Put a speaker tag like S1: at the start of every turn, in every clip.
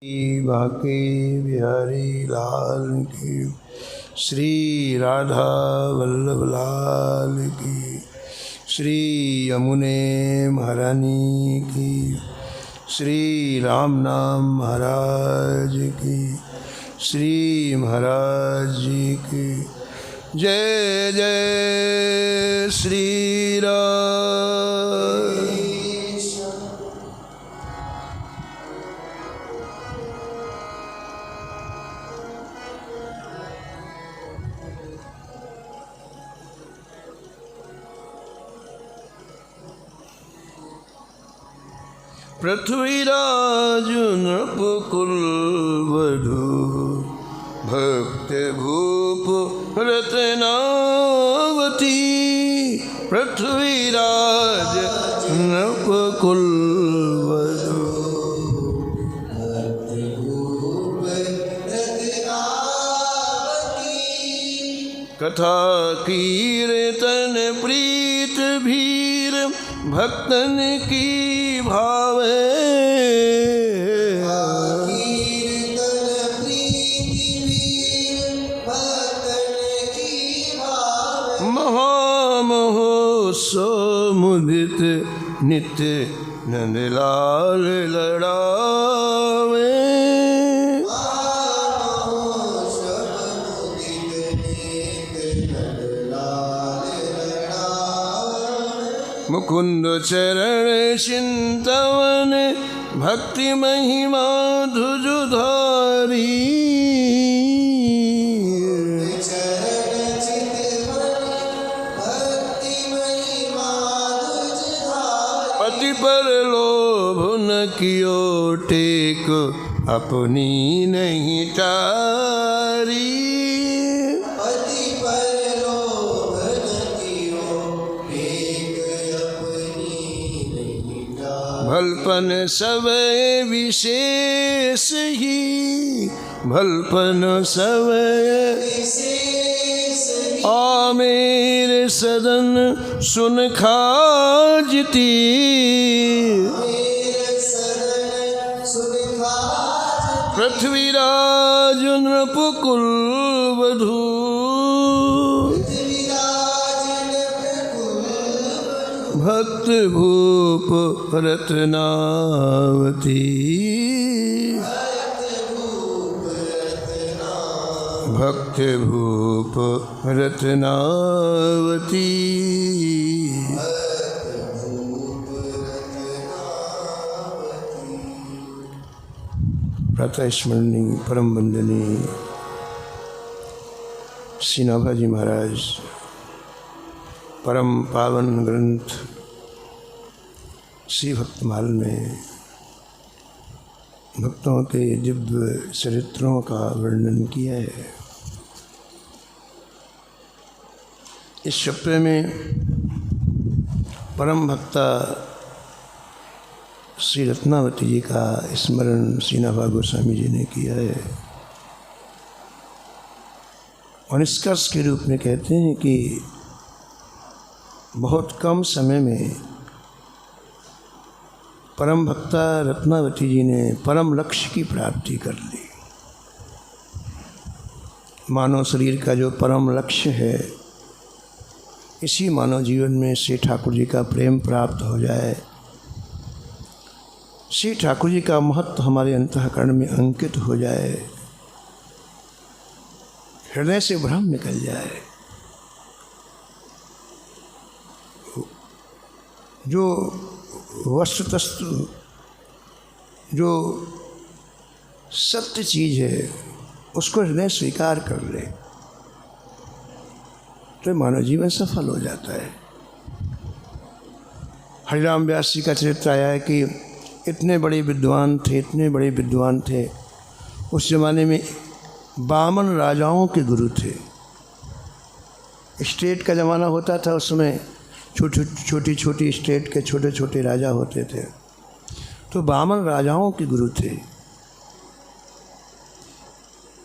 S1: बाके बिहारी लाल की, श्री राधा वल्लभ लाल की, श्री यमुने महारानी की, श्री राम नाम महाराज की, श्री महाराज जी की जय जय श्री राम। पृथ्वीराज नृपकुल वधू भक्त भूप रत्नावती, पृथ्वीराज नृपकुल वधू भक्त भूप रत्नावती, कथा कीर्तन प्रीत भीर भक्तन की भावे, कीर्तन प्रीति भक्तन की भावे, महामहोत्सव मुदित नित्य नंदलाल लड़ावे, मुकुंद चरण चिंतवन भक्ति महिमा धुजुधारी, पति पर लोभ न कियो टेक अपनी नहीं टारी, भलपन सब विशेष ही, भलपन सब आ मेरे सदन सुन खाजती, पृथ्वीराज नृपकुल वधू भक्त भूप रत्नावती, भक्त भूप रत्नावती, प्रातः स्मरणीय परम वंदनीय श्री नाभाजी महाराज परम पावन ग्रंथ श्री भक्तमाल में भक्तों के दिव्य चरित्रों का वर्णन किया है। इस चप्पे में परम भक्ता श्री रत्नावती जी का स्मरण श्री नाभा गोस्वामी जी ने किया है और निष्कर्ष के रूप में कहते हैं कि बहुत कम समय में परम भक्ता रत्नावती जी ने परम लक्ष्य की प्राप्ति कर ली। मानव शरीर का जो परम लक्ष्य है, इसी मानव जीवन में श्री ठाकुर जी का प्रेम प्राप्त हो जाए, श्री ठाकुर जी का महत्व हमारे अंतःकरण में अंकित हो जाए, हृदय से भ्रम निकल जाए, जो वस्तुतस्तु जो सत्य चीज़ है उसको हृदय स्वीकार कर ले तो मानव जीवन सफल हो जाता है। हरिराम व्यास जी का चरित्र आया है कि इतने बड़े विद्वान थे, उस जमाने में 52 राजाओं के गुरु थे। स्टेट का ज़माना होता था, उसमें छोटी छोटी स्टेट के छोटे छोटे राजा होते थे, तो 52 राजाओं के गुरु थे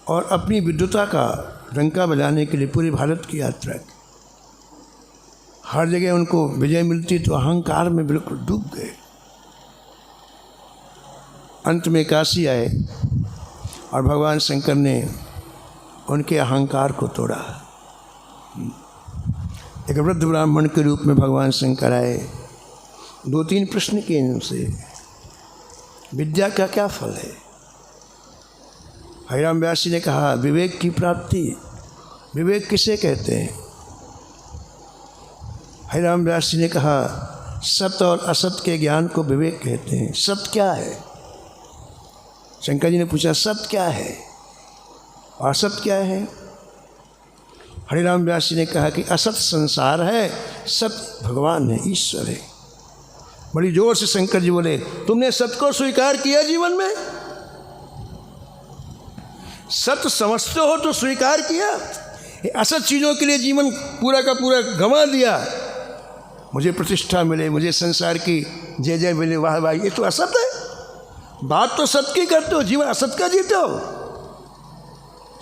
S1: और अपनी विद्वता का डंका बजाने के लिए पूरे भारत की यात्रा की। हर जगह उनको विजय मिलती तो अहंकार में बिल्कुल डूब गए। अंत में काशी आए और भगवान शंकर ने उनके अहंकार को तोड़ा। एक वृद्ध ब्राह्मण के रूप में भगवान शंकर आए, 2-3 प्रश्न किए उनसे, विद्या का क्या फल है? हरिराम व्यास जी ने कहा, विवेक की प्राप्ति। विवेक किसे कहते हैं? हरिराम व्यास जी ने कहा, सत्य और असत्य के ज्ञान को विवेक कहते हैं। सत्य क्या है? शंकर जी ने पूछा, सत्य क्या है और असत्य क्या है? हरिराम व्यास जी ने कहा कि असत्य संसार है, सत्य भगवान है, ईश्वर है। बड़ी जोर से शंकर जी बोले, तुमने सत्य को स्वीकार किया जीवन में? सत्य समझते हो तो स्वीकार किया? असत चीज़ों के लिए जीवन पूरा का पूरा गंवा दिया। मुझे प्रतिष्ठा मिले, मुझे संसार की जय जय मिले, वाह वाह, ये तो असत है। बात तो सत्य की करते हो, जीवन असत का जीते हो।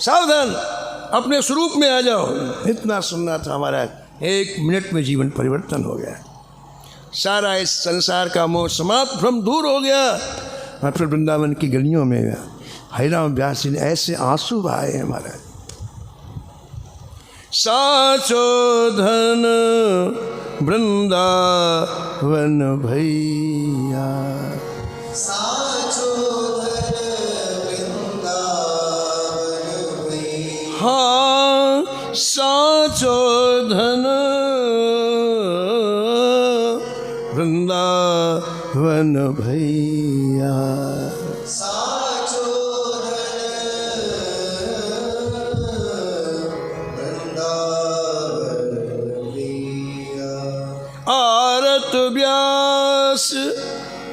S1: सावधान, अपने स्वरूप में आ जाओ। इतना सुनना था हमारा, 1 मिनट में जीवन परिवर्तन हो गया। सारा इस संसार का मोह समाप्त, भ्रम दूर हो गया। और फिर वृंदावन की गलियों में हरिराम व्यास जी ने ऐसे आंसू बहाए हैं महाराज। साचो धन वृंदावन भैया, साचो धन वृंदावन भैया, हाँ साचो धन वृंदावन भैया, आरत व्यास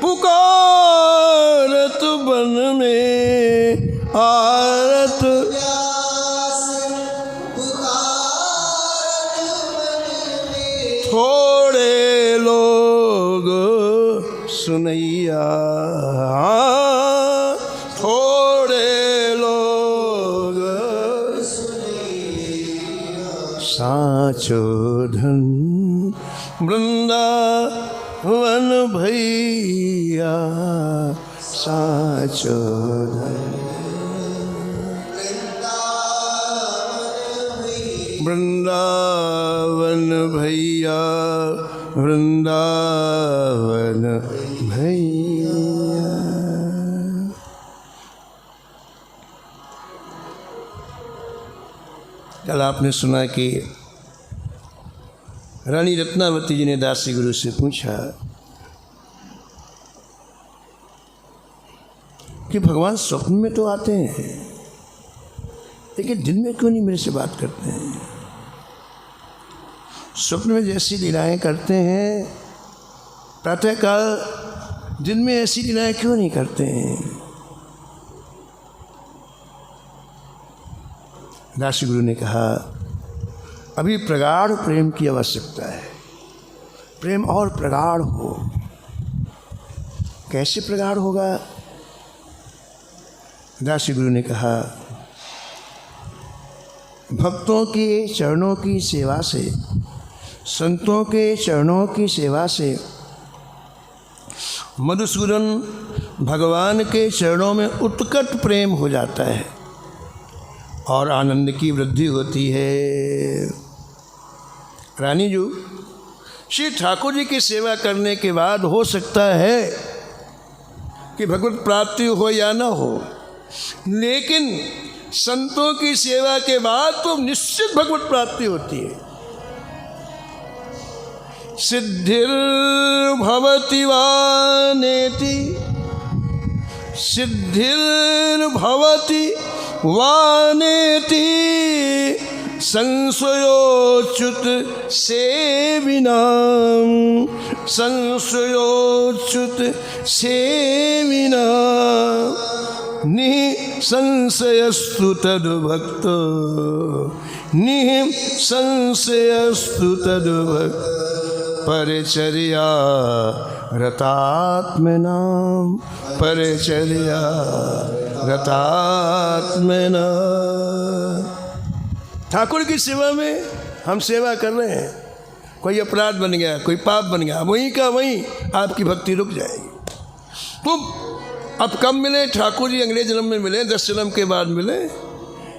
S1: पुकारत बन में, आरत व्यास पुकारत बन में, थोड़े लोग सुनैया, थोड़े लोग सुनैया, साचो धन वृंदावन भैया, साचो धन वृंदावन भैया, वृंदावन भैया। कल आपने सुना कि रानी रत्नावती जी ने दासी गुरु से पूछा कि भगवान स्वप्न में तो आते हैं, लेकिन दिन में क्यों नहीं मेरे से बात करते हैं? स्वप्न में जैसी लीलाएं करते हैं, प्रातःकाल दिन में ऐसी लीलाएं क्यों नहीं करते हैं? दासी गुरु ने कहा, अभी प्रगाढ़ प्रेम की आवश्यकता है। प्रेम और प्रगाढ़ हो। कैसे प्रगाढ़ होगा? दासी गुरु ने कहा, भक्तों के चरणों की सेवा से, संतों के चरणों की सेवा से मधुसूदन भगवान के चरणों में उत्कट प्रेम हो जाता है और आनंद की वृद्धि होती है। रानी जी, श्री ठाकुर जी की सेवा करने के बाद हो सकता है कि भगवत प्राप्ति हो या ना हो, लेकिन संतों की सेवा के बाद तो निश्चित भगवत प्राप्ति होती है। सिद्धिर्भवति वानेति, सिद्धिर्भवति वानेति, संशयोच्युत सेविनां, संशयोच्युत सेविना, निःसंशयस्तु तद्भक्तो, निःसंशयस्तु तद्भक्तो, परिचर्या रतात्मनां, परिचर्या रतात्मनां। ठाकुर की सेवा में हम सेवा कर रहे हैं, कोई अपराध बन गया, कोई पाप बन गया, वहीं का वहीं आपकी भक्ति रुक जाएगी। तुम अब कब मिले ठाकुर जी? अगले जन्म में मिले, 10 जन्म के बाद मिले।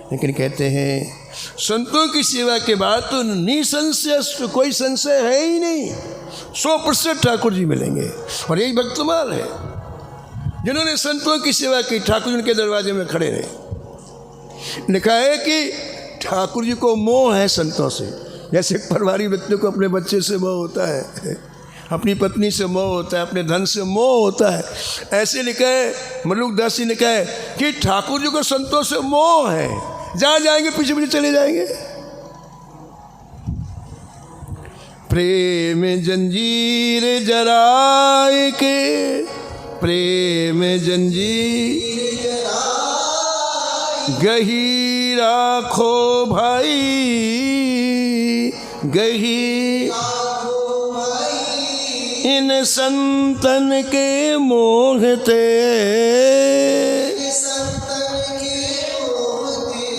S1: लेकिन कहते हैं संतों की सेवा के बाद तो निसंशय, कोई संशय है ही नहीं, 100% ठाकुर जी मिलेंगे। और यही भक्तमाल है, जिन्होंने संतों की सेवा की, ठाकुर जी उनके दरवाजे में खड़े रहे। लिखा है कि ठाकुर जी को मोह है संतों से, जैसे परिवारी व्यक्ति को अपने बच्चे से मोह होता है, अपनी पत्नी से मोह होता है, अपने धन से मोह होता है, ऐसे लिखा है, मलुकदास जी लिखा है कि ठाकुर जी को संतों से मोह है, जहाँ जाएंगे पीछे पीछे चले जाएंगे। प्रेम जंजीर जराए के, प्रेम जंजीर गही राखो भाई, गही इन संतन के मोहते,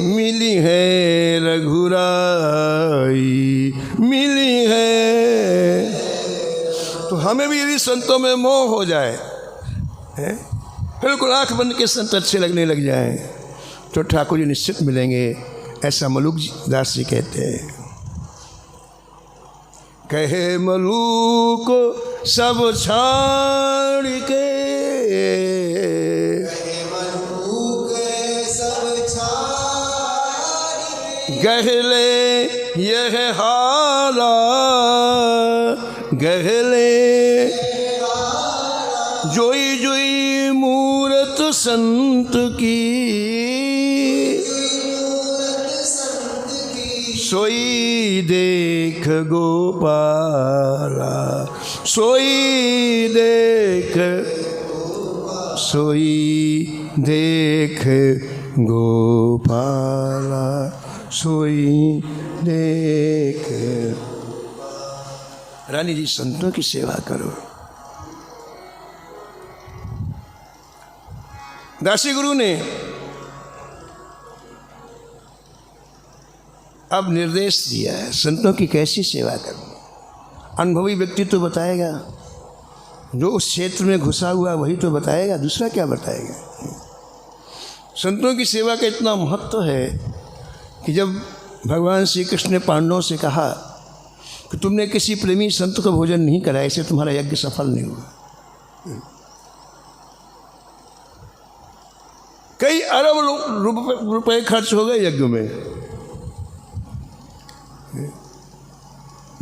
S1: मिली है रघुराई, मिली है। तो हमें भी यदि संतों में मोह हो जाए, बिल्कुल आँख बंद के संत अच्छे लगने लग जाए, तो ठाकुर जी निश्चित मिलेंगे, ऐसा मलुकदास जी कहते हैं। कहे मलुक सब छाड़ के, गहले यह हारा, गहले जोई जोई मूरत संत की, सोई देख गोपाला, सोई देख, सोई देख गोपाला, सोई देख। रानी जी संतों की सेवा करो। दासी गुरु ने अब निर्देश दिया है संतों की कैसी सेवा करनी। अनुभवी व्यक्ति तो बताएगा, जो उस क्षेत्र में घुसा हुआ वही तो बताएगा, दूसरा क्या बताएगा। संतों की सेवा का इतना महत्व है कि जब भगवान श्री कृष्ण ने पांडवों से कहा कि तुमने किसी प्रेमी संत को भोजन नहीं कराया, इससे तुम्हारा यज्ञ सफल नहीं हुआ। कई अरब रुपए खर्च हो गए यज्ञ में,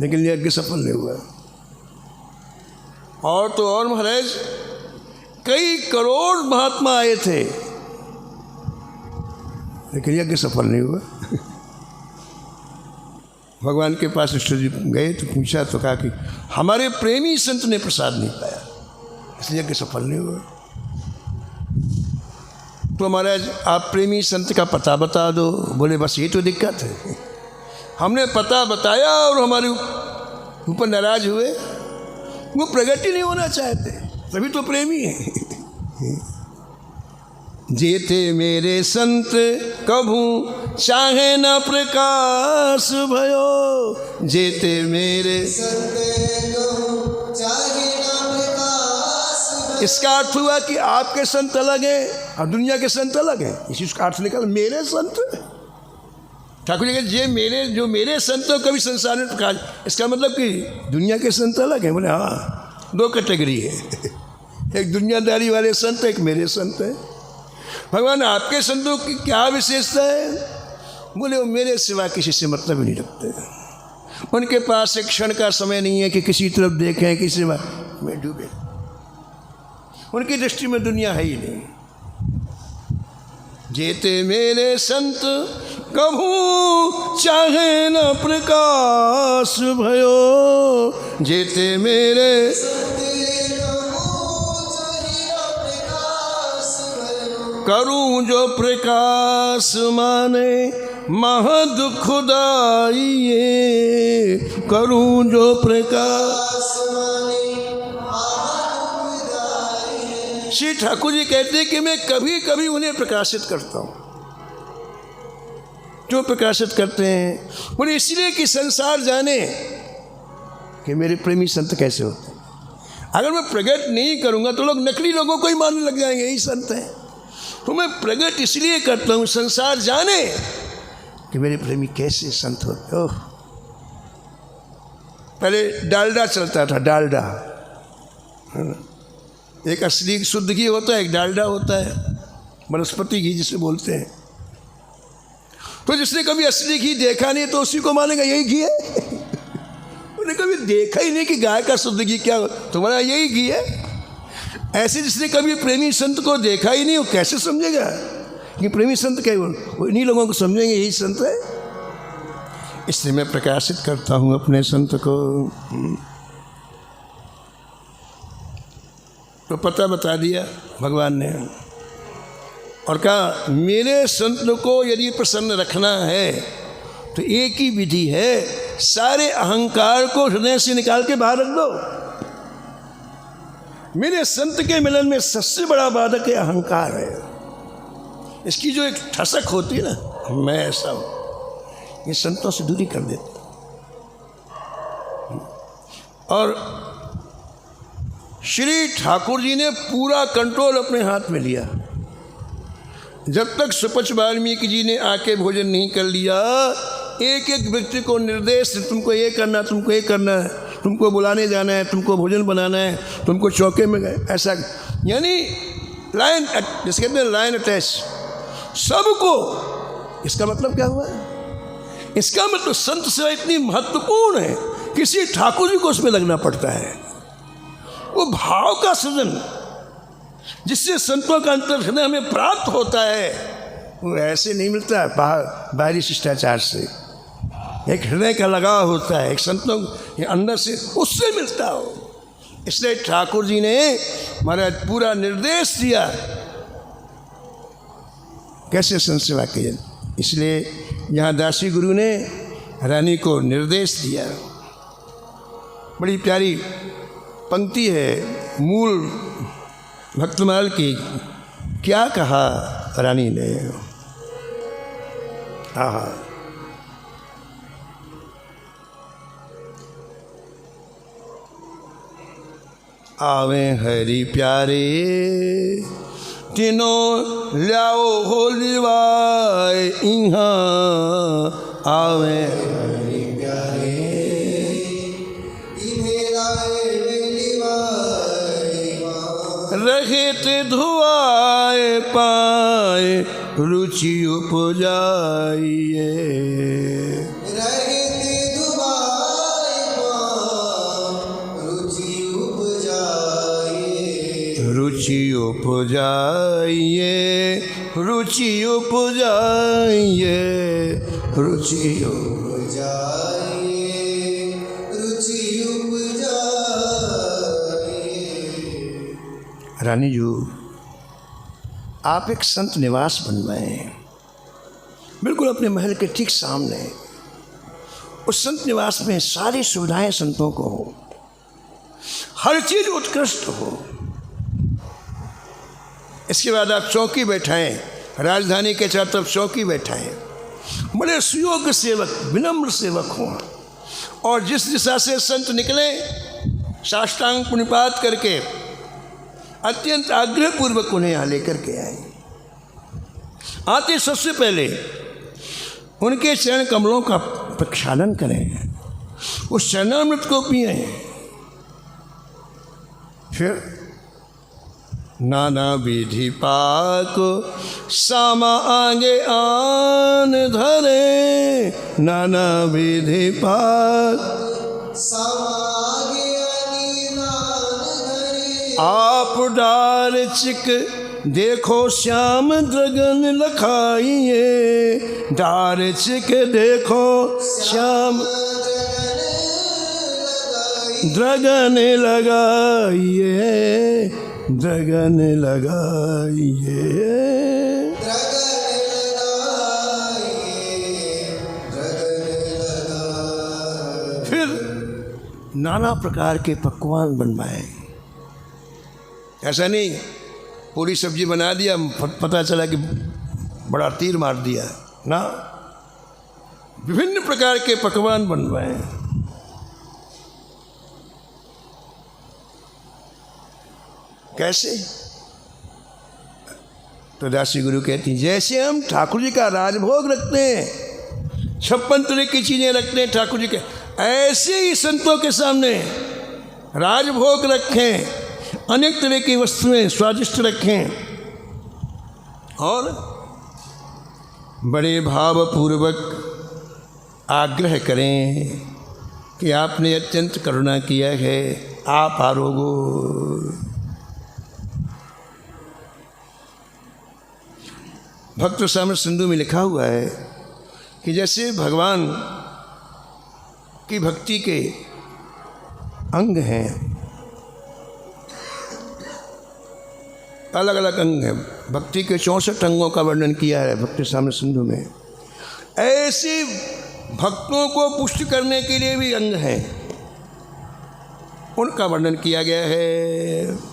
S1: लेकिन यज्ञ सफल नहीं हुआ। और तो और महाराज, कई करोड़ महात्मा आए थे, लेकिन यज्ञ सफल नहीं हुआ। भगवान के पास ईश्वर जी गए तो पूछा, तो कहा कि हमारे प्रेमी संत ने प्रसाद नहीं पाया, इसलिए यज्ञ सफल नहीं हुआ। तो महाराज आप प्रेमी संत का पता बता दो। बोले बस ये तो दिक्कत है, हमने पता बताया और हमारे ऊपर नाराज हुए, वो प्रगति नहीं होना चाहते, तभी तो प्रेमी है। जेते मेरे संत कभू चाहे न प्रकाश भयो, जेते मेरे संत कभू चाहे न प्रकाश। इसका अर्थ हुआ कि आपके संत अलग हैं और दुनिया के संत अलग हैं। इसी का अर्थ निकल मेरे संत। ठाकुर जी कहते जो मेरे संत हो कभी संसार में प्रकाश। इसका मतलब कि दुनिया के संत अलग हैं। बोले हाँ, दो कैटेगरी है, एक दुनियादारी वाले संत, एक मेरे संत है। भगवान आपके संतों की क्या विशेषता है? बोले वो मेरे सिवा किसी से मतलब ही नहीं रखते। उनके पास एक क्षण का समय नहीं है कि किसी तरफ देखें, किसी में डूबे। उनकी दृष्टि में दुनिया है ही नहीं। जेते मेरे संत कभू चाहे न प्रकाश भयो, जेते मेरे करूं जो प्रकाश माने महदुखदाइए, करूं जो प्रकाश माने महदुखदाइए। श्री ठाकुर जी कहते हैं कि मैं कभी कभी उन्हें प्रकाशित करता हूँ। जो प्रकाशित करते हैं बोले इसलिए कि संसार जाने कि मेरे प्रेमी संत कैसे होते हैं। अगर मैं प्रकट नहीं करूँगा तो लोग नकली लोगों को ही मानने लग जाएंगे यही संत है। तो मैं प्रकट इसलिए करता हूँ संसार जाने कि मेरे प्रेमी कैसे संत होते हो। पहले डालडा चलता था, डालडा, एक असली शुद्ध घी होता है, एक डालडा होता है, वनस्पति घी जिसे बोलते हैं। तो जिसने कभी असली घी देखा नहीं तो उसी को मानेगा यही घी है। उन्हें कभी देखा ही नहीं कि गाय का शुद्ध घी क्या हो, तुम्हारा यही घी है। ऐसे जिसने कभी प्रेमी संत को देखा ही नहीं वो कैसे समझेगा कि प्रेमी संत क्या, वो इन्हीं लोगों को समझेंगे यही संत है। इसलिए मैं प्रकाशित करता हूँ अपने संत को। तो पता बता दिया भगवान ने और कहा मेरे संत को यदि प्रसन्न रखना है तो एक ही विधि है, सारे अहंकार को हृदय से निकाल के बाहर रख दो। मेरे संत के मिलन में सबसे बड़ा बाधक है अहंकार है। इसकी जो एक ठसक होती है ना, मैं ऐसा हूँ, ये संतों से दूरी कर देता। और श्री ठाकुर जी ने पूरा कंट्रोल अपने हाथ में लिया। जब तक सुपच वाल्मीकि जी ने आके भोजन नहीं कर लिया, एक एक व्यक्ति को निर्देश, तुमको ये करना, तुमको ये करना है, तुमको बुलाने जाना है, तुमको भोजन बनाना है, तुमको चौके में गए, ऐसा, यानी लाइन, जिसे कहते हैं लाइन अटैच सबको। इसका मतलब क्या हुआ? इसका मतलब संत सेवा इतनी महत्वपूर्ण है, किसी ठाकुर जी को उसमें लगना पड़ता है। वो भाव का सृजन जिससे संतों का अंतर हृदय हमें प्राप्त होता है, वो ऐसे नहीं मिलता बाहरी शिष्टाचार से। एक हृदय का लगाव होता है, एक संतों के अंदर से, उससे मिलता हो। इसलिए ठाकुर जी ने महाराज पूरा निर्देश दिया कैसे संत सेवा किए। इसलिए यहाँ दासी गुरु ने रानी को निर्देश दिया। बड़ी प्यारी पंक्ति है मूल भक्तमाल की। क्या कहा रानी ने? आहा, आवे हरि प्यारे तीनों ल्याओ हो लिवाए, इहाँ आवे हरि प्यारे रहित धुआए पाए रुचि उपजाइए।
S2: रहित धुआए पाए रुचि उपजाइए।
S1: रुचि उपजाइए, रुचि उपजाइए, रुचि
S2: उपजाइए, रुचि उपजाइए।
S1: रानी जी, आप एक संत निवास बनवाएं, बिल्कुल अपने महल के ठीक सामने। उस संत निवास में सारी सुविधाएं संतों को हो, हर चीज उत्कृष्ट हो। इसके बाद आप चौकी बैठाएं, राजधानी के चारों तरफ चौकी बैठाएं, बड़े सुयोग्य सेवक, विनम्र सेवक हों, और जिस दिशा से संत निकले साष्टांग पुण्यपात करके अत्यंत आग्रहपूर्वक उन्हें यहाँ लेकर के आए। आते सबसे पहले उनके चरण कमलों का प्रक्षालन करें, उस चरणामृत को पिए। फिर नाना विधि पाक सामा आगे आन धरे, नाना विधि पाक
S2: सामा आगे
S1: आप डार चिक देखो श्याम द्रगन लखाइए, डार चिक देखो श्याम द्रगन लगाइए, द्रगन लगाइए। फिर नाना प्रकार के पकवान बनवाए। ऐसा नहीं पूरी सब्जी बना दिया, पता चला कि बड़ा तीर मार दिया ना, विभिन्न प्रकार के पकवान बनवाए। कैसे? तो दासी गुरु कहती हैं जैसे हम ठाकुर जी का राजभोग रखते हैं, 56 तरह की चीज़ें रखते हैं ठाकुर जी के, ऐसे ही संतों के सामने राजभोग रखें, अनेक तरह की वस्तुएं स्वादिष्ट रखें और बड़े भावपूर्वक आग्रह करें कि आपने अत्यंत करुणा किया है, आप आरोगो। भक्त सामने सिंधु में लिखा हुआ है कि जैसे भगवान की भक्ति के अंग हैं, अलग अलग अंग हैं, भक्ति के 64 अंगों का वर्णन किया है भक्ति सामने सिंधु में, ऐसे भक्तों को पुष्ट करने के लिए भी अंग हैं, उनका वर्णन किया गया है।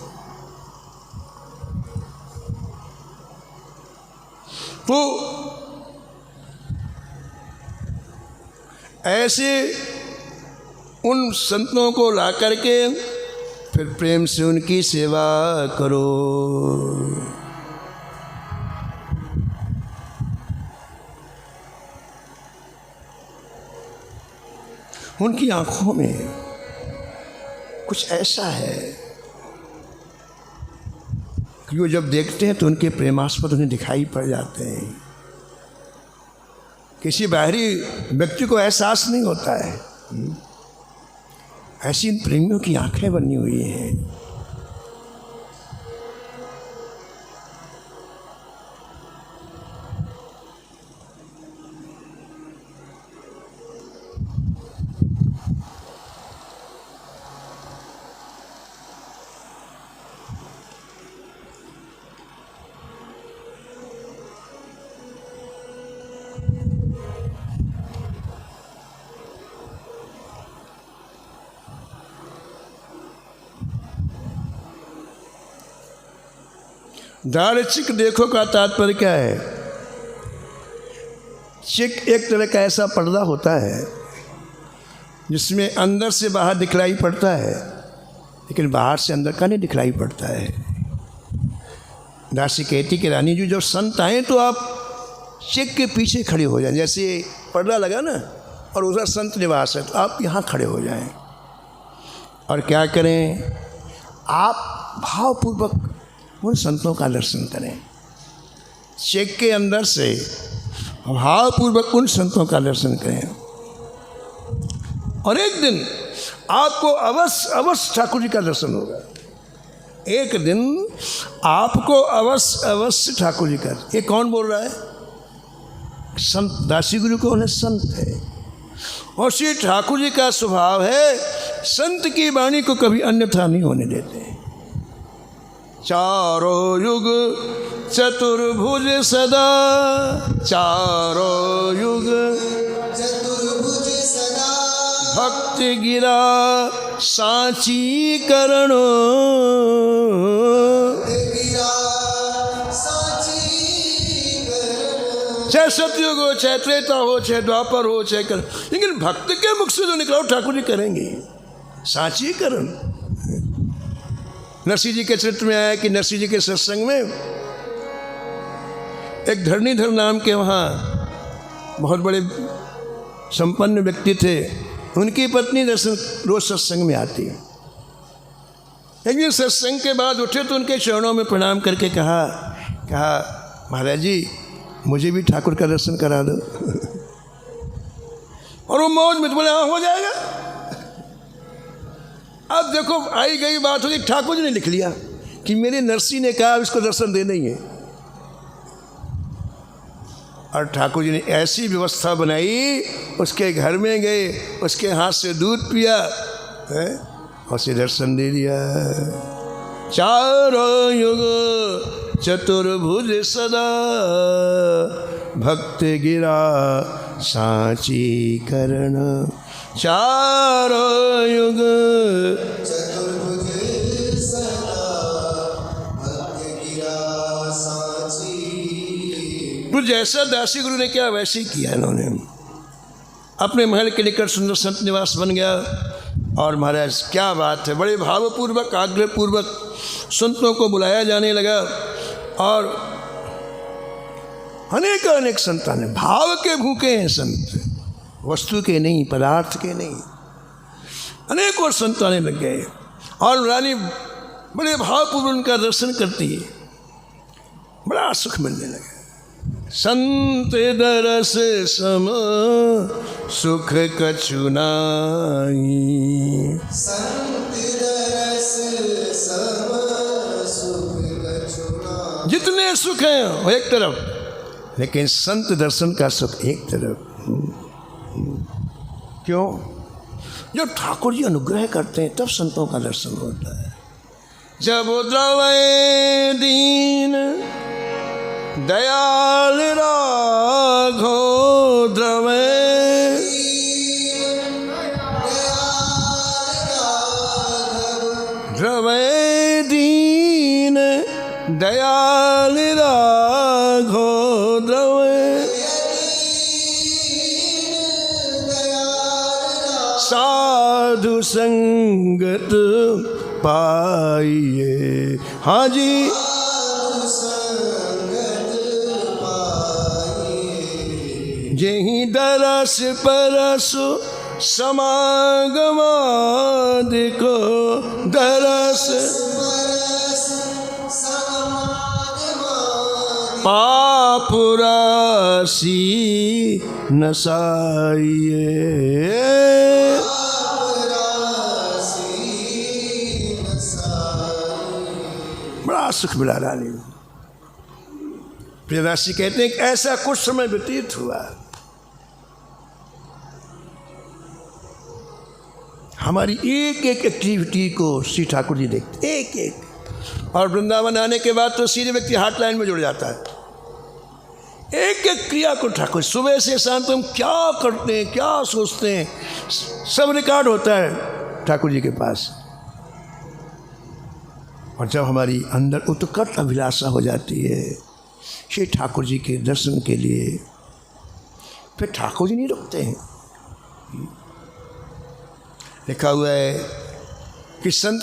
S1: तो ऐसे उन संतों को ला करके फिर प्रेम से उनकी सेवा करो। उनकी आंखों में कुछ ऐसा है कि वो जब देखते हैं तो उनके प्रेमास्पद उन्हें दिखाई पड़ जाते हैं। किसी बाहरी व्यक्ति को एहसास नहीं होता है, ऐसी इन प्रेमियों की आंखें बनी हुई हैं। दारचिक देखो का तात्पर्य क्या है? चिक एक तरह का ऐसा पर्दा होता है जिसमें अंदर से बाहर दिखलाई पड़ता है, लेकिन बाहर से अंदर का नहीं दिखलाई पड़ता है। दासी कहती कि रानी जी जब संत आए तो आप चिक के पीछे खड़े हो जाएं, जैसे पर्दा लगा ना और उधर संत निवास है तो आप यहाँ खड़े हो जाएं और क्या करें, आप भावपूर्वक उन संतों का दर्शन करें। चेक के अंदर से भावपूर्वक उन संतों का दर्शन करें और एक दिन आपको अवश्य ठाकुर जी का दर्शन होगा। एक दिन आपको अवश्य ठाकुर जी का। ये कौन बोल रहा है? संत दासी गुरु को उन्हें संत है और श्री ठाकुर जी का स्वभाव है संत की वाणी को कभी अन्यथा नहीं होने देते। चारों युग चतुर्भुज सदा, चारों युग
S2: चतुर्भुज सदा,
S1: भक्ति गिरा सांची करण,
S2: गिरा सांची करण।
S1: चाहे सतयुग हो, चाहे त्रेता हो, चाहे द्वापर हो, चाहे कर, लेकिन भक्त के मुख से जो निकला वो ठाकुर जी करेंगे सांची करण। नरसिंह जी के चरित्र में आया कि नरसिंह जी के सत्संग में एक धरणीधर नाम के वहाँ बहुत बड़े संपन्न व्यक्ति थे, उनकी पत्नी दर्शन रोज सत्संग में आती। एक दिन सत्संग के बाद उठे तो उनके चरणों में प्रणाम करके कहा महाराज जी मुझे भी ठाकुर का दर्शन करा दो। और वो मौज में बोले हाँ हो जाएगा। अब देखो आई गई बात होगी, ठाकुर जी ने लिख लिया कि मेरे नरसिंह ने कहा इसको दर्शन देना ही है। और ठाकुर जी ने ऐसी व्यवस्था बनाई, उसके घर में गए, उसके हाथ से दूध पिया है और उसे दर्शन दे दिया। चारों युग चतुर्भुज सदा, भक्त गिरा सांची करण। चारों युग
S2: चतुर्भुज सदा, भक्त गिरा सांची।
S1: तो जैसा दासी गुरु ने किया वैसे ही किया इन्होंने। अपने महल के निकट सुंदर संत निवास बन गया। और महाराज क्या बात है, बड़े भावपूर्वक आग्रहपूर्वक संतों को बुलाया जाने लगा और अनेक अनेक संतान भाव के भूखे हैं संत, वस्तु के नहीं, पदार्थ के नहीं। अनेकों संत आने लग गए और रानी बड़े भावपूर्वक उनका दर्शन करती है, बड़ा सुख मिलने लगा। संत दरस सम सुख कछु नाई,
S2: संत दरस सम सुख कछु नाई।
S1: जितने सुख हैं वो एक तरफ, लेकिन संत दर्शन का सुख एक तरफ। क्यों? जब ठाकुर जी अनुग्रह करते हैं तब संतों का दर्शन होता है। जब द्रवै दीन दयाल राघो, द्रवै द्रवै दीन दयाल राघो, द्रवै साधु संगत पाइए। हाँ जी, जेहि दरस परस समागमादिको, दरस पापुरासी नसाइए। बड़ा सुख मिला रानी। प्रियदासी कहते हैं कि ऐसा कुछ समय व्यतीत हुआ, हमारी एक एक एक्टिविटी को श्री ठाकुर जी देखते, एक एक। और वृंदावन आने के बाद तो सीधे व्यक्ति हॉटलाइन में जुड़ जाता है। एक एक क्रिया को ठाकुर, सुबह से शाम तक हम क्या करते हैं, क्या सोचते हैं, सब रिकॉर्ड होता है ठाकुर जी के पास। और जब हमारी अंदर उत्कट अभिलाषा हो जाती है श्री ठाकुर जी के दर्शन के लिए, फिर ठाकुर जी नहीं रुकते हैं। लिखा हुआ है कि संत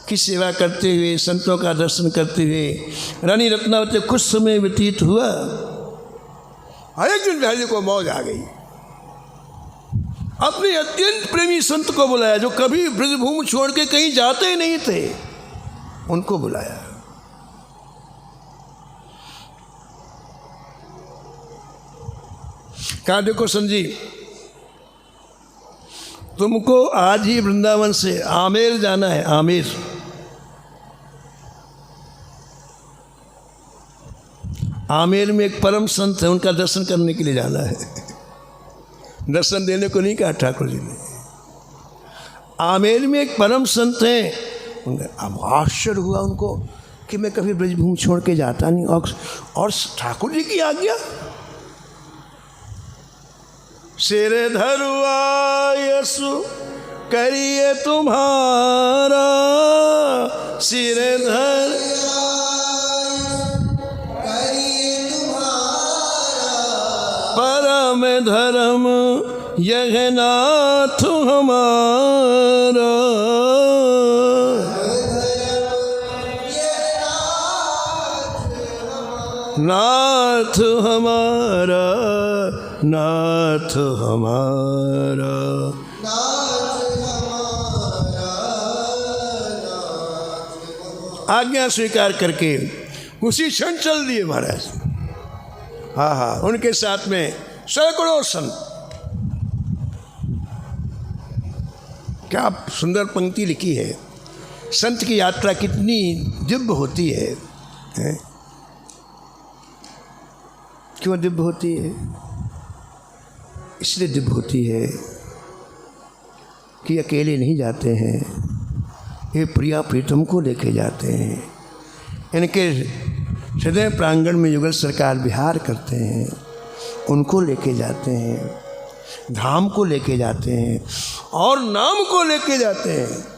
S1: की सेवा करते हुए, संतों का दर्शन करते हुए रानी रत्नावती कुछ समय व्यतीत हुआ। एक दिन बिहारी को मौज आ गई, अपने अत्यंत प्रेमी संत को बुलाया जो कभी ब्रजभूमि छोड़ के कहीं जाते ही नहीं थे, उनको बुलाया। कहा देखो संजी, तुमको आज ही वृंदावन से आमेर जाना है। आमेर, आमेर में एक परम संत है, उनका दर्शन करने के लिए जाना है। दर्शन देने को नहीं कहा ठाकुर जी ने, आमेर में एक परम संत है। अब आश्चर्य हुआ उनको कि मैं कभी ब्रजभूमि छोड़ के जाता नहीं, और ठाकुर जी की आज्ञा। सिर धरुआ यसु करिए तुम्हारा, सिर धर परम धर्म यह नाथ हमारा, नाथ हमारा, नाथ हमारा। आज्ञा स्वीकार करके उसी क्षण चल दिए महाराज। हाँ हाँ, उनके साथ में सैकड़ों संत। क्या सुंदर पंक्ति लिखी है, संत की यात्रा कितनी दिव्य होती है। क्यों दिव्य होती है? इसलिए दिव्य होती है कि अकेले नहीं जाते हैं, ये प्रिया प्रीतम को लेके जाते हैं। इनके हृदय प्रांगण में युगल सरकार विहार करते हैं, उनको लेके जाते हैं, धाम को लेके जाते हैं और नाम को लेके जाते हैं।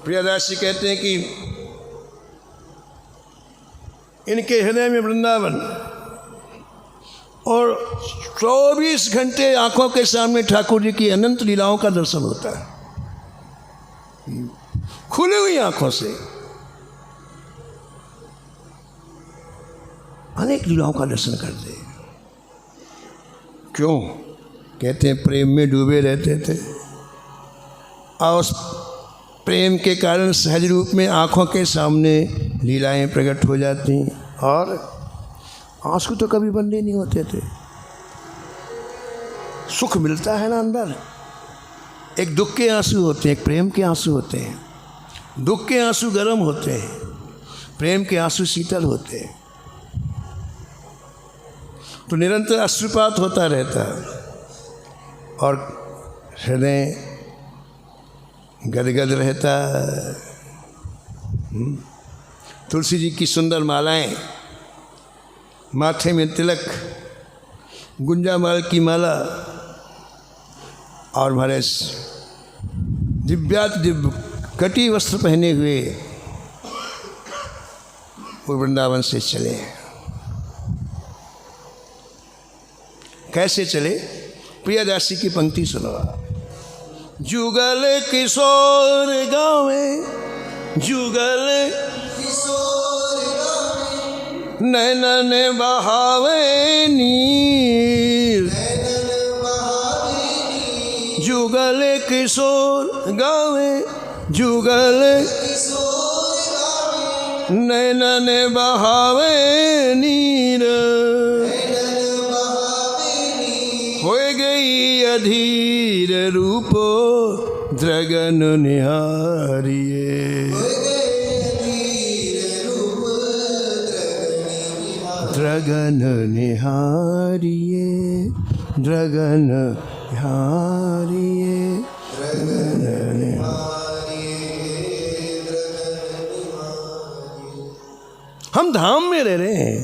S1: प्रियदास जी कहते हैं कि इनके हृदय में वृंदावन और 24 घंटे आंखों के सामने ठाकुर जी की अनंत लीलाओं का दर्शन होता है, खुली हुई आंखों से अनेक लीलाओं का दर्शन करते। क्यों? कहते हैं प्रेम में डूबे रहते थे और उस प्रेम के कारण सहज रूप में आंखों के सामने लीलाएं प्रकट हो जाती और आंसू तो कभी बंद ही नहीं होते थे। सुख मिलता है ना अंदर, एक दुख के आंसू होते हैं, एक प्रेम के आंसू होते हैं। दुख के आंसू गर्म होते हैं, प्रेम के आंसू शीतल होते हैं। तो निरंतर अश्रुपात होता रहता है और हृदय गदगद रहता। तुलसी जी की सुंदर मालाएं, माथे में तिलक, गुंजामाल की माला और हमारे दिव्यात दिव्य कटी वस्त्र पहने हुए वो वृंदावन से चले। कैसे चले? प्रियदासी की पंक्ति सुनो। जुगल किशोर गावे, जुगल
S2: किशोर गावे,
S1: नैनन बहावे नीर,
S2: नैनन बहावे नीर।
S1: जुगल किशोर गावे, जुगल
S2: किशोर गावे,
S1: नैनन बहावे नीर,
S2: नैनन बहावे नीर।
S1: हो गई अधीर रूपो द्रगन निहारिये, द्रगन निहारिये, द्रगन निहारिये, द्रगन हम धाम में रह रहे हैं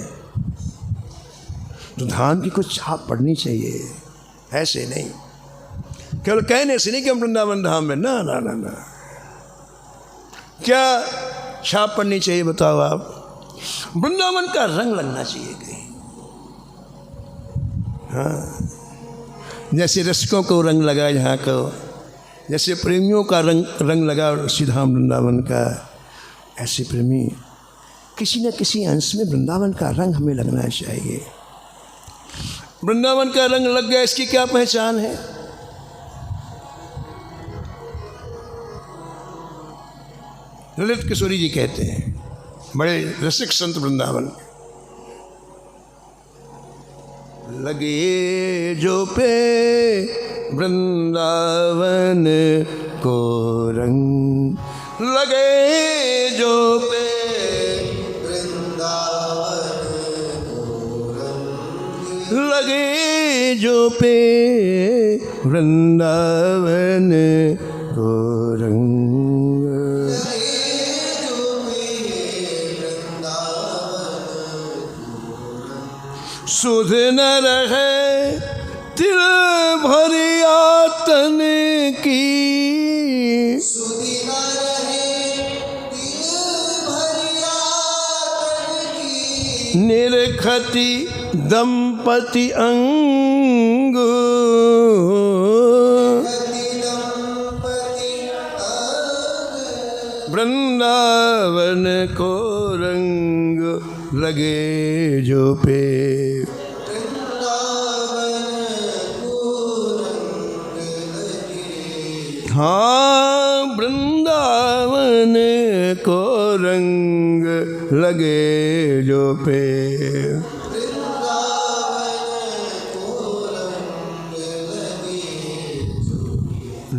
S1: तो धाम की कुछ छाप पड़नी चाहिए, ऐसे नहीं केवल कहने से नहीं कि हम वृंदावन धाम में। ना ना ना ना, क्या छाप पड़नी चाहिए बताओ आप? वृंदावन का रंग लगना चाहिए कहीं। हाँ, जैसे रसिकों को रंग लगा यहाँ को, जैसे प्रेमियों का रंग लगा श्रीधाम वृंदावन का, ऐसे प्रेमी किसी न किसी अंश में वृंदावन का रंग हमें लगना चाहिए। वृंदावन का रंग लग गया, इसकी क्या पहचान है? ललित किशोरी जी कहते हैं, बड़े रसिक संत वृंदावन, लगे जो पे वृंदावन को रंग, लगे जो पे लगे जो पे वृंदावन को रंग, सुध न रहे तिल भरिया तन की,
S2: सुधि न रहे दिल भरिया तन की।
S1: निरखति दंपति अंग, वृंदावन को रंग लगे जो पे, हाँ वृंदावन को रंग लगे जो पे,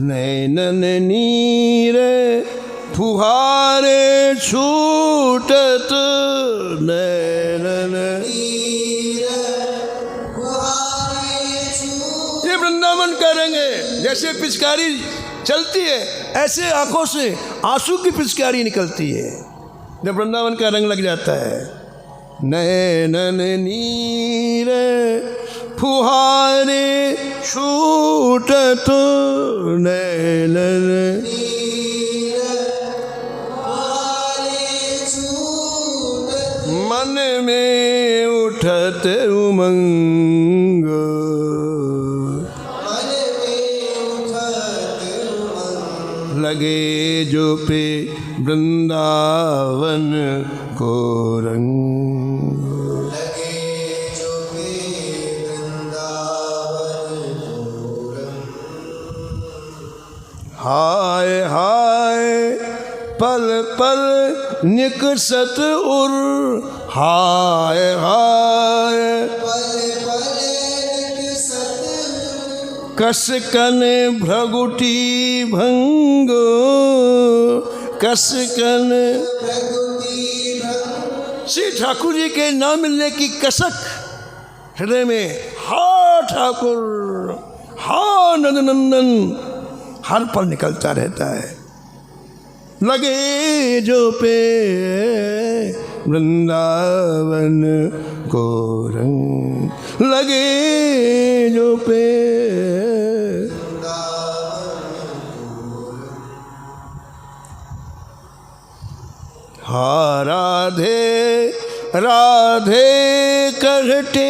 S1: नैनन नीर फुहारे छूटत, नैनन ये वृंदावन का रंग है। जैसे पिचकारी चलती है ऐसे आंखों से आंसू की पिचकारी निकलती है जब वृंदावन का रंग लग जाता है। नैनन नीर फुहारे छूटत, नैनन उठत उमंग,
S2: मन में उठत उमंग,
S1: लगे जो पे वृंदावन को रंग।
S2: लगे जो पे वृंदावन को रंग।
S1: हाय हाय पल पल निकसत उर, हाय हाय
S2: पल पल निकसत
S1: कसकन भ्रगुटी भंग, कसकन।
S2: प्रकृति भंग।
S1: श्री ठाकुर जी के नाम मिलने की कसक हृदय में, हा ठाकुर, हा नंदनंदन हर पल निकलता रहता है। लगे जो पे वृंदावन को रंग, लगे जो पे। हा राधे राधे कहते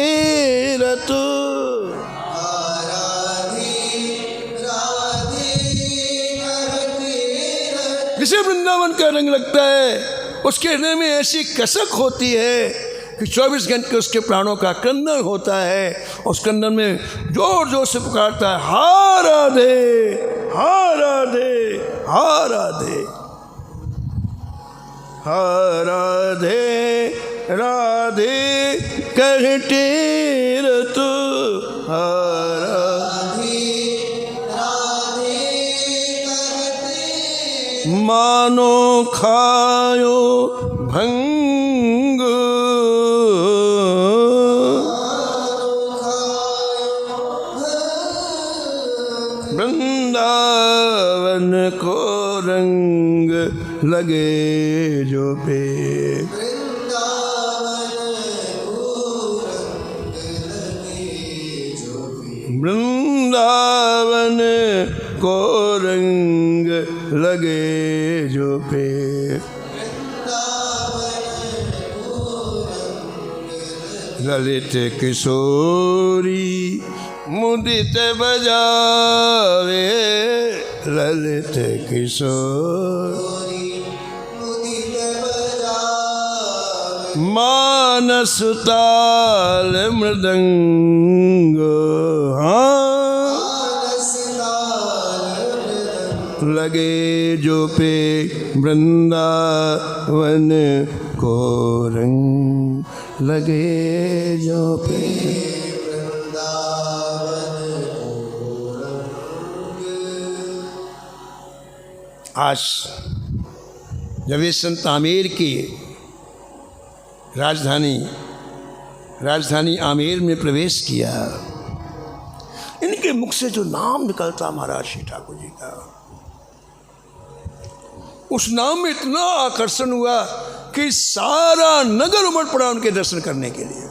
S1: रत, जिसे वृंदावन का रंग लगता है उसके हृदय में ऐसी कसक होती है कि 24 घंटे उसके प्राणों का क्रंदन होता है। उस क्रंदन में जोर जोर से पुकारता है, हा राधे हा राधे हा राधे, हा राधे राधे कहते रत, हा मानो खायो भंग, वृंदावन को रंग लगे जो पे, वृंदावन को रंग लगे जो पे। ललित किशोरी मुदित बजावे, ललित किशोरी मानस ताल मृदंग, हाँ लगे जो पे वृंदावन को रंग, लगे जो पे। आज जब ये संत आमेर की राजधानी आमेर में प्रवेश किया, इनके मुख से जो नाम निकलता महाराज श्री ठाकुर जी का, उस नाम में इतना आकर्षण हुआ कि सारा नगर उमड़ पड़ा उनके दर्शन करने के लिए।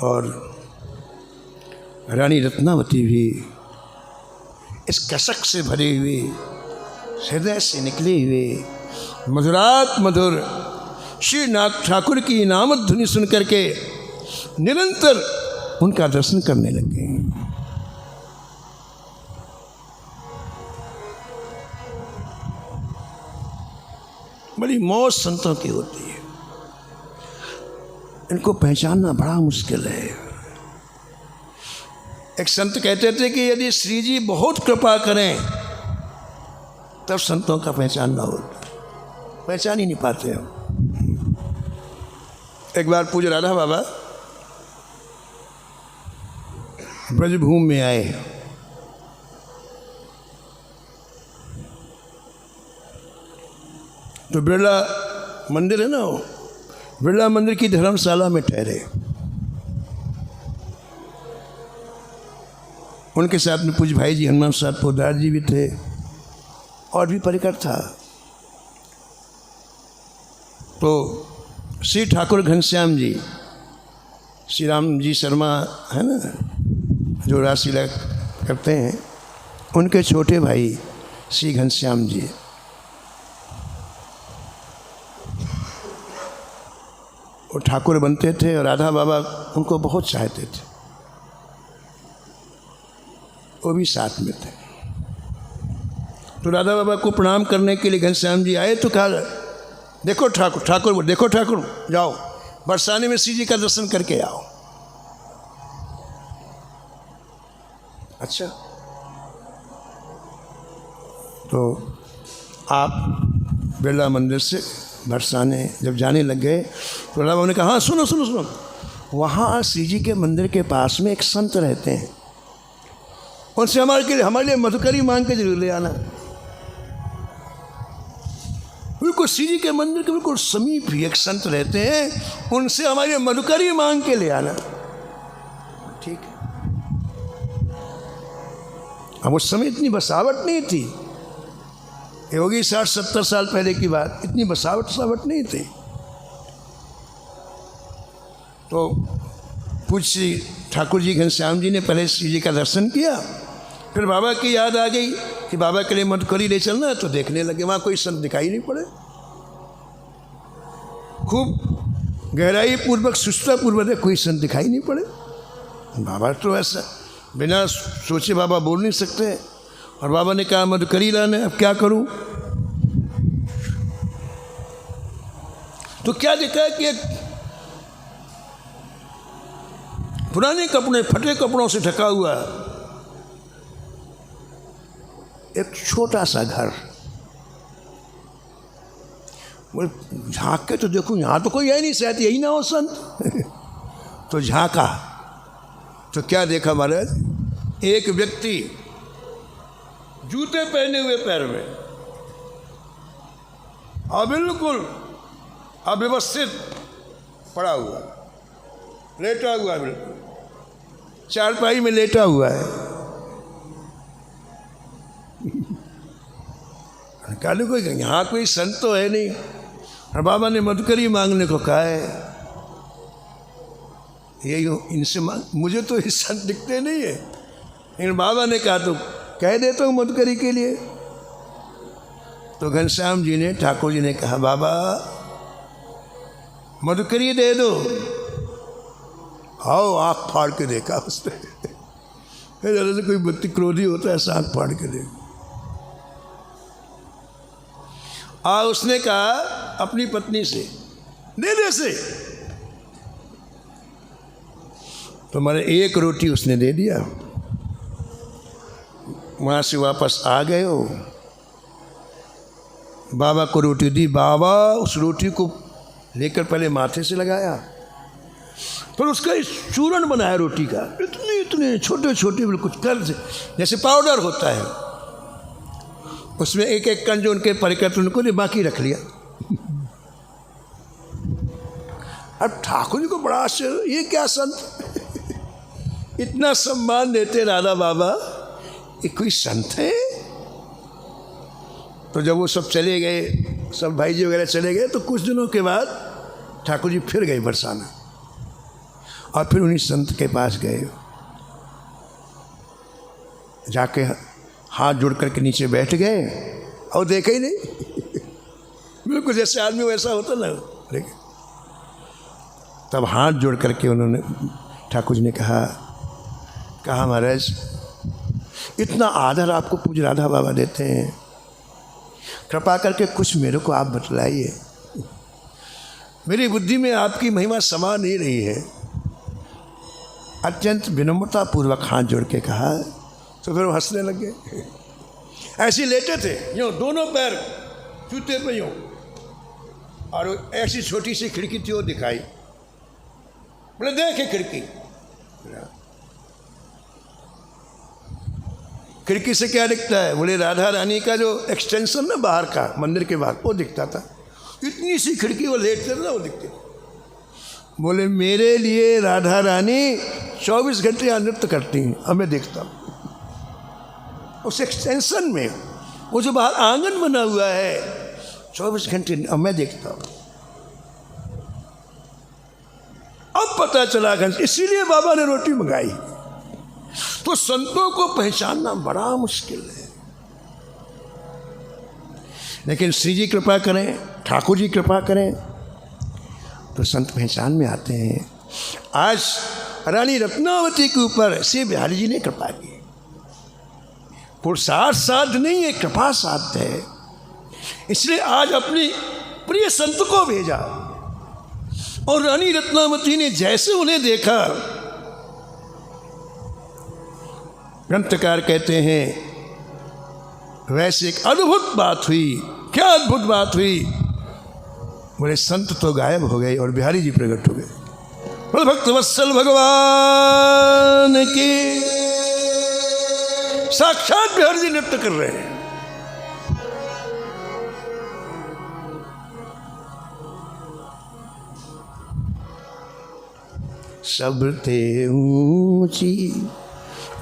S1: और रानी रत्नावती भी इस कसक से भरे हुए, हृदय से निकले हुए मधुरात मधुर श्री नाथ ठाकुर की नामक ध्वनि सुन करके निरंतर उनका दर्शन करने लगे। बड़ी मौज संतों की होती है, इनको पहचानना बड़ा मुश्किल है। एक संत कहते थे कि यदि श्री जी बहुत कृपा करें तब संतों का पहचानना होता, पहचान ही नहीं पाते हम। एक बार पूज्य राधा बाबा ब्रजभूमि में आए, तो बिरला मंदिर है ना, बिरला मंदिर की धर्मशाला में ठहरे। उनके साथ में पूज्य भाई जी हनुमान साहब पोदार जी भी थे और भी परिकर था। तो श्री ठाकुर घनश्याम जी, श्री राम जी शर्मा है ना, जो रासलीला करते हैं, उनके छोटे भाई श्री घनश्याम जी, वो ठाकुर बनते थे और राधा बाबा उनको बहुत चाहते थे, वो भी साथ में थे। तो राधा बाबा को प्रणाम करने के लिए घनश्याम जी आए तो कहा, देखो ठाकुर देखो ठाकुर, जाओ बरसाने में श्री जी का दर्शन करके आओ। अच्छा, तो आप बिरला मंदिर से बरसाने जब जाने लग गए तो राधा बाबा ने कहा, हाँ सुनो सुनो सुनो, वहाँ श्री जी के मंदिर के पास में एक संत रहते हैं, उनसे हमारे लिए मधुकरी मांग के जरूर ले आना। बिल्कुल श्री जी के मंदिर के बिल्कुल समीप ही एक संत रहते हैं, उनसे हमारे लिए मधुकरी मांग के ले आना। ठीक है। अब उस समय इतनी बसावट नहीं थी, ये होगी 60-70 साल पहले की बात, इतनी बसावट नहीं थी। तो पूज्य ठाकुर जी घनश्याम जी ने पहले श्री जी का दर्शन किया, फिर बाबा की याद आ गई कि बाबा के लिए मधुकरी ले चलना है, तो देखने लगे वहाँ कोई संत दिखाई नहीं पड़े। खूब गहराई पूर्वक सुस्ता पूर्वक कोई संत दिखाई नहीं पड़े। बाबा तो ऐसा बिना सोचे बाबा बोल नहीं सकते, और बाबा ने कहा मधुकरी लाना, अब क्या करूं? तो क्या देखा कि एक पुराने कपड़े, फटे कपड़ों से ढका हुआ एक छोटा सा घर। बोले झाँक के तो देखूं, यहाँ तो कोई है नहीं, शायद यही ना हो संत। तो झाँका तो क्या देखा महाराज, एक व्यक्ति जूते पहने हुए पैर में, और बिल्कुल अव्यवस्थित पड़ा हुआ, लेटा हुआ, बिल्कुल चारपाई में लेटा हुआ है। कालू को यहाँ कोई संत तो है नहीं, और बाबा ने मधुकरी मांगने को कहा है। यही इनसे मांग, मुझे तो ये संत दिखते नहीं है, लेकिन बाबा ने कहा तो कह देता हूँ मधुकरी के लिए। तो घनश्याम जी ने, ठाकुर जी ने कहा, बाबा मधुकरी दे दो। आओ, आँख फाड़ के देखा उसने। जैसे कोई बत्ती क्रोधी होता है, ऐसा आँख फाड़ के देखा। उसने कहा अपनी पत्नी से, दे दे से। तो मैंने एक रोटी उसने दे दिया। वहाँ से वापस आ गए हो, बाबा को रोटी दी। बाबा उस रोटी को लेकर पहले माथे से लगाया, फिर उसका चूर्ण बनाया रोटी का, इतने इतने छोटे छोटे बिल्कुल कर जैसे पाउडर होता है, उसमें एक एक कण जो उनके परिकर उनको ने बाकी रख लिया। अब ठाकुर जी को बड़ा आश्चर्य, ये क्या संत इतना सम्मान देते राधा बाबा, ये कोई संत है? तो जब वो सब चले गए, सब भाई जी वगैरह चले गए, तो कुछ दिनों के बाद ठाकुर जी फिर गए बरसाना, और फिर उन्हीं संत के पास गए, जाके हाथ जोड़ करके नीचे बैठ गए और देखा ही नहीं। बिल्कुल जैसे आदमी वैसा होता ना, देखिए। तब हाथ जोड़ करके उन्होंने, ठाकुर जी ने कहा महाराज, इतना आदर आपको पूज्य राधा बाबा देते हैं, कृपा करके कुछ मेरे को आप बतलाइए, मेरी बुद्धि में आपकी महिमा समा नहीं रही है। अत्यंत विनम्रता पूर्वक हाथ जोड़ के कहा, तो फिर वो हंसने लग गए। ऐसे लेटे थे, यूँ दोनों पैर जूते पे यूँ, और ऐसी छोटी सी खिड़की थी, वो दिखाई। बोले देखे खिड़की। खिड़की से क्या दिखता है? बोले राधा रानी का जो एक्सटेंशन ना बाहर का, मंदिर के बाहर, वो दिखता था। इतनी सी खिड़की, वो लेटते थे ना, वो दिखती। बोले मेरे लिए राधा रानी 24 घंटे यहाँ नृत्य करती हैं, अब मैं देखता हूँ। उस एक्सटेंशन में वो जो बाहर आंगन बना हुआ है, 24 घंटे अब मैं देखता हूँ। अब पता चला, इसीलिए बाबा ने रोटी मंगाई। तो संतों को पहचानना बड़ा मुश्किल है। लेकिन श्री जी कृपा करें, ठाकुर जी कृपा करें तो संत पहचान में आते हैं। आज रानी रत्नावती के ऊपर श्री बिहारी जी ने कृपा की। पुरुषार्थ साध नहीं है, कृपा साध है। इसलिए आज अपनी प्रिय संत को भेजा और रानी रत्नावती ने जैसे उन्हें देखा, ग्रंथकार कहते हैं वैसे एक अद्भुत बात हुई। क्या अद्भुत बात हुई? बोले संत तो गायब हो गए और बिहारी जी प्रकट हो गए। बोले भक्त वत्सल भगवान की, साक्षात बिहारी जी नृत्य कर रहे हैं। सब ते ऊंची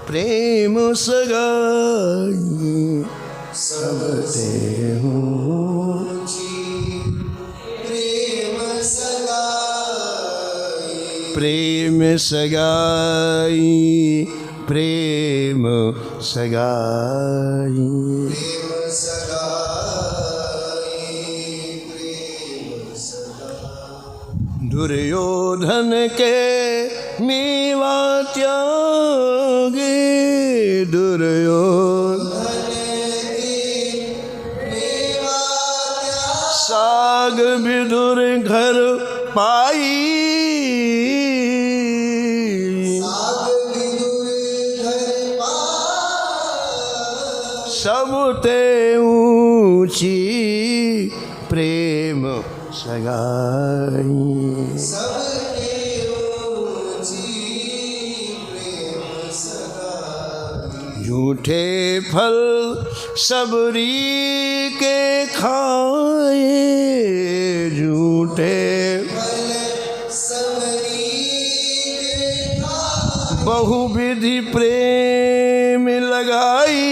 S1: प्रेम सगाई, सब ते ऊंची
S2: प्रेम सगाई,
S1: प्रेम सगाई, प्रेम सगाई,
S2: प्रेम सगाई, प्रेम सगाई।
S1: दुर्योधन के मेवा त्यागे, दुर्योधन साग विदुर घर पाई, सब ते ऊंची प्रेम सगाई, झूठे फल सबरी के खाए, झूठे बहुविधि प्रेम लगाई,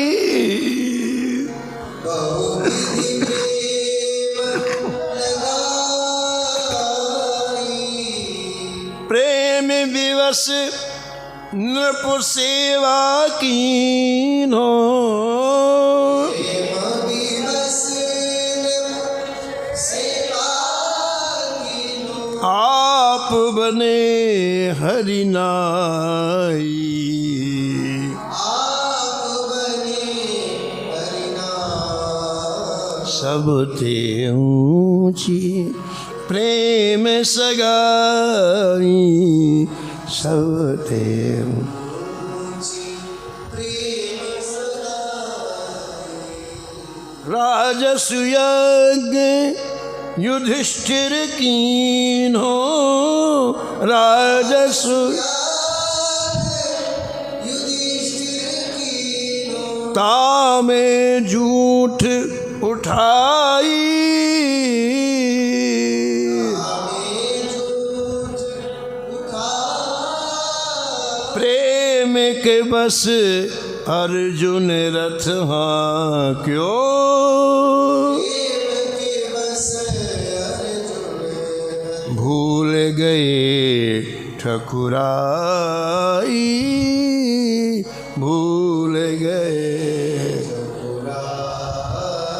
S1: प्रेम विवश नृप सेवा कीन्हो, आप बने हरि नाई, सब ते ऊंची प्रेम सगाई, सब ते राजसु यज्ञ युधिष्ठिर कीन्हो, राजसु तामे झूठ उठाई, प्रेम के बस अर्जुन रथ हाँ क्यों, भूल गए ठकुराई, भूल गए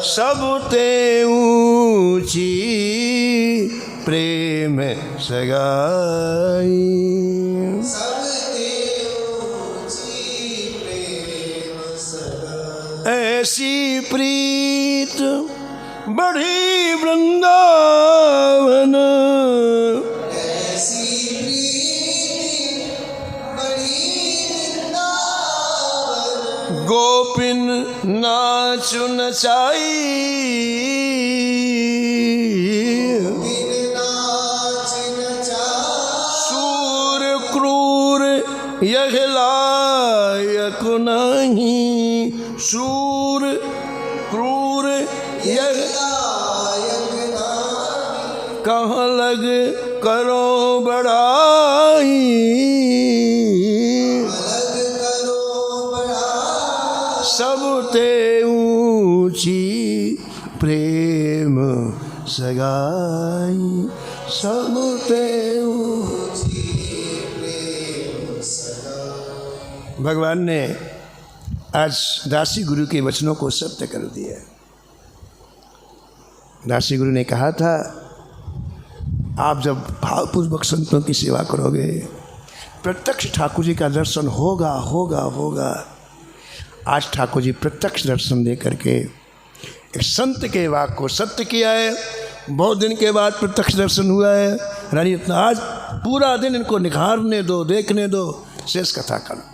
S1: सब ते ऊंची प्रेम सगाई, ऐसी प्रीत बढ़ी वृंदावन, गोपिन नाच नचाई, सूर क्रूर यह लायक नहीं, सूर क्रूर यह कहाँ लग करो बढ़ाई, सब ते ऊंची प्रेम सगाई, सब ते ऊंची प्रेम सगाई। भगवान ने आज दासी गुरु के वचनों को सत्य कर दिया। दासी गुरु ने कहा था, आप जब भावपूर्वक संतों की सेवा करोगे प्रत्यक्ष ठाकुर जी का दर्शन होगा होगा होगा। आज ठाकुर जी प्रत्यक्ष दर्शन दे करके एक संत के वाक को सत्य किया है। बहुत दिन के बाद प्रत्यक्ष दर्शन हुआ है। रानी, इतना आज पूरा दिन इनको निखारने दो, देखने दो, शेष कथा कर।